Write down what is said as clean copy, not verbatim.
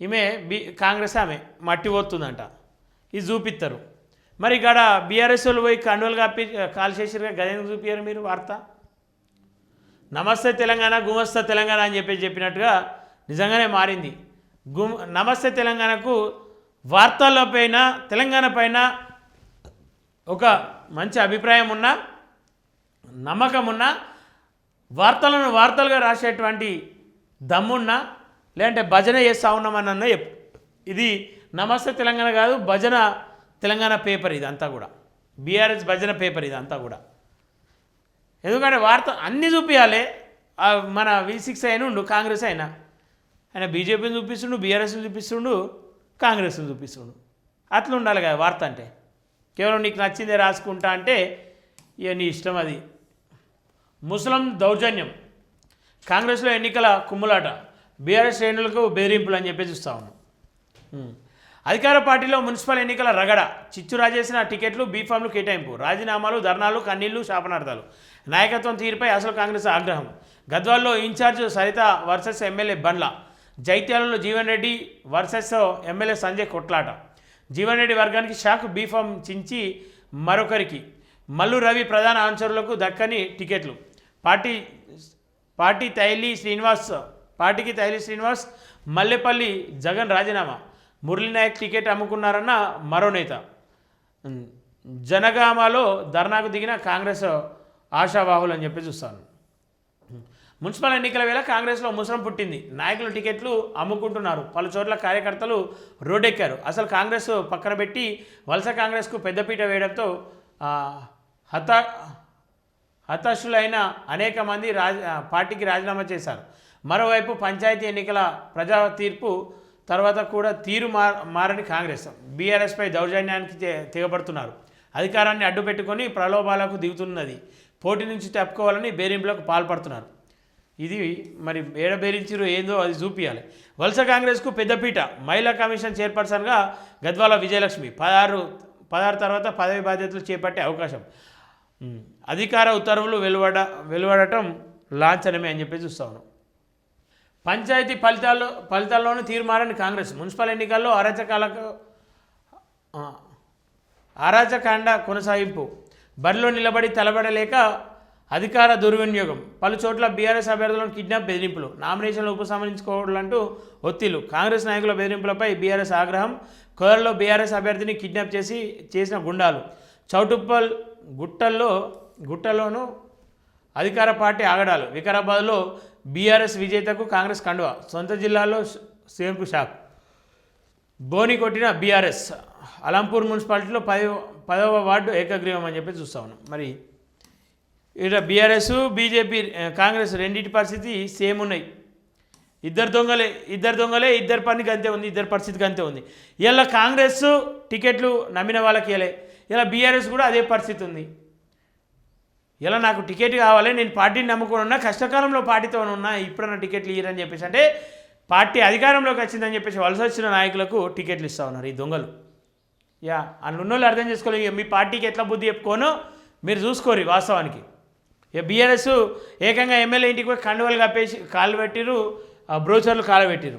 ఈమె కాంగ్రెస్ ఆమె మట్టి పోతుందంట, ఇది చూపిస్తారు. మరి ఇక్కడ బీఆర్ఎస్ వాళ్ళు పోయి కండువలు కప్పి కాల్ చేసిరుగా, గదేందుకు చూపించారు మీరు వార్త? నమస్తే తెలంగాణ గుమస్తా తెలంగాణ అని చెప్పినట్టుగా నిజంగానే మారింది. నమస్తే తెలంగాణకు వార్తల పైన తెలంగాణ పైన ఒక మంచి అభిప్రాయం ఉన్నా, నమ్మకం ఉన్నా, వార్తలను వార్తలుగా రాసేటువంటి దమ్మున్నా, లేదంటే భజన చేస్తూ ఉన్నామన్న ఇది నమస్తే తెలంగాణ కాదు, భజన తెలంగాణ పేపర్ ఇదంతా కూడా, బీఆర్ఎస్ భజన పేపర్ ఇదంతా కూడా. ఎందుకంటే వార్త అన్నీ చూపించాలి. మన V6 అయినా ఉండు, కాంగ్రెస్ అయినా, ఆయన బీజేపీని చూపిస్తుండు, బీఆర్ఎస్ని చూపిస్తుండు, కాంగ్రెస్ని చూపిస్తుండు. అట్లా ఉండాలి కదా వార్త అంటే. కేవలం నీకు నచ్చిందే రాసుకుంటా అంటే ఇక నీ ఇష్టం అది. ముస్లిం దౌర్జన్యం, కాంగ్రెస్లో ఎన్నికల కుమ్ములాట, బీఆర్ఎస్ శ్రేణులకు బెదిరింపులు అని చెప్పి చూస్తా ఉన్నాం. అధికార పార్టీలో మున్సిపల్ ఎన్నికల రగడ, చిచ్చు రాజేసిన టికెట్లు, బీఫామ్లు కేటాయింపు, రాజీనామాలు, ధర్నాలు, కన్నీళ్లు, శాపనార్థాలు, నాయకత్వం తీరుపై అసలు కాంగ్రెస్ ఆగ్రహం. గద్వాల్లో ఇన్ఛార్జ్ సరిత వర్సెస్ ఎమ్మెల్యే బండ్ల, జైత్యాలలో జీవన్ రెడ్డి వర్సెస్ ఎమ్మెల్యే సంజయ్ కొట్లాట, జీవన్ రెడ్డి వర్గానికి షాక్, బీఫామ్ చించి మరొకరికి, మల్లు రవి ప్రధాన అనుచరులకు దక్కని టికెట్లు, పార్టీకి తైలి శ్రీనివాస్, మల్లెపల్లి జగన్ రాజీనామా, మురళీనాయక్ టికెట్ అమ్ముకున్నారన్న మరో నేత, జనగామలో ధర్నాకు దిగిన కాంగ్రెస్ ఆశావాహులు అని చెప్పి చూస్తాను. మున్సిపల్ ఎన్నికల వేళ కాంగ్రెస్లో ముసరం పుట్టింది, నాయకులు టికెట్లు అమ్ముకుంటున్నారు, పలు చోట్ల కార్యకర్తలు రోడ్డెక్కారు. అసలు కాంగ్రెస్ పక్కన పెట్టి వలస కాంగ్రెస్కు పెద్దపీట వేయడంతో హతాశులైన అనేక మంది పార్టీకి రాజీనామా చేశారు. మరోవైపు పంచాయతీ ఎన్నికల ప్రజా తీర్పు తర్వాత కూడా తీరు మారని కాంగ్రెస్ బీఆర్ఎస్పై దౌర్జన్యానికి తెగబడుతున్నారు. అధికారాన్ని అడ్డుపెట్టుకొని ప్రలోభాలకు దిగుతున్నది. పోటీ నుంచి తప్పుకోవాలని బెదిరింపులకు పాల్పడుతున్నారు. ఇది మరి ఏడ బెదిరించారు ఏందో అది చూపించాలి. వలస కాంగ్రెస్కు పెద్దపీట, మహిళా కమిషన్ చైర్పర్సన్గా గద్వాల విజయలక్ష్మి 16 తర్వాత పదవి బాధ్యతలు చేపట్టే అవకాశం. అధికార ఉత్తర్వులు వెలువడటం లాంఛనమే అని చెప్పి చూస్తా ఉన్నాం. పంచాయతీ ఫలితాల్లోనూ తీర్మారని కాంగ్రెస్, మున్సిపల్ ఎన్నికల్లో అరాచకాండ కొనసాగింపు, బరిలో నిలబడి తలబడలేక అధికార దుర్వినియోగం, పలు చోట్ల బీఆర్ఎస్ అభ్యర్థులను కిడ్నాప్, బెదిరింపులు, నామినేషన్లు ఉపసంహరించుకోవాలంటూ ఒత్తిళ్లు, కాంగ్రెస్ నాయకుల బెదిరింపులపై బీఆర్ఎస్ ఆగ్రహం, కోరల్లో బీఆర్ఎస్ అభ్యర్థిని కిడ్నాప్ చేసిన గుండాలు, చౌటుప్పల్ గుట్టల్లోనూ అధికార పార్టీ ఆగడాలు, వికారాబాద్లో బీఆర్ఎస్ విజేతకు కాంగ్రెస్ కండువా, సొంత జిల్లాలో సీఎంకు షాక్, బోని కొట్టిన బీఆర్ఎస్, అలంపూర్ మున్సిపాలిటీలో 10వ వార్డు ఏకగ్రీవం అని చెప్పి చూస్తా ఉన్నాం. మరి ఇక్కడ బీఆర్ఎస్ బీజేపీ కాంగ్రెస్ రెండింటి పరిస్థితి సేమ్ ఉన్నాయి. ఇద్దరు దొంగలే ఇద్దరు పనికి అంతే ఉంది, ఇద్దరు పరిస్థితికి అంతే ఉంది. ఇలా కాంగ్రెస్ టికెట్లు నమ్మిన వాళ్ళకి ఇవ్వలే, ఇలా బీఆర్ఎస్ కూడా అదే పరిస్థితి ఉంది. ఇలా నాకు టికెట్ కావాలి, నేను పార్టీని నమ్ముకొని ఉన్నా, కష్టకాలంలో పార్టీతో ఉన్నా, ఇప్పుడన్నా టికెట్లు ఇయ్యరని చెప్పేసి, అంటే పార్టీ అధికారంలోకి వచ్చిందని చెప్పేసి వలస వచ్చిన నాయకులకు టికెట్లు ఇస్తూ ఉన్నారు ఈ దొంగలు. అందులో అర్థం చేసుకోలేదు. మీ పార్టీకి ఎట్లా బుద్ధి చెప్పుకోనో మీరు చూసుకోరు వాస్తవానికి. బీఆర్ఎస్ ఏకంగా ఎమ్మెల్యే ఇంటికి పోయి కండువలు కప్పేసి కాలు పెట్టిరు, బ్రోచర్లు కాలు పెట్టిరు.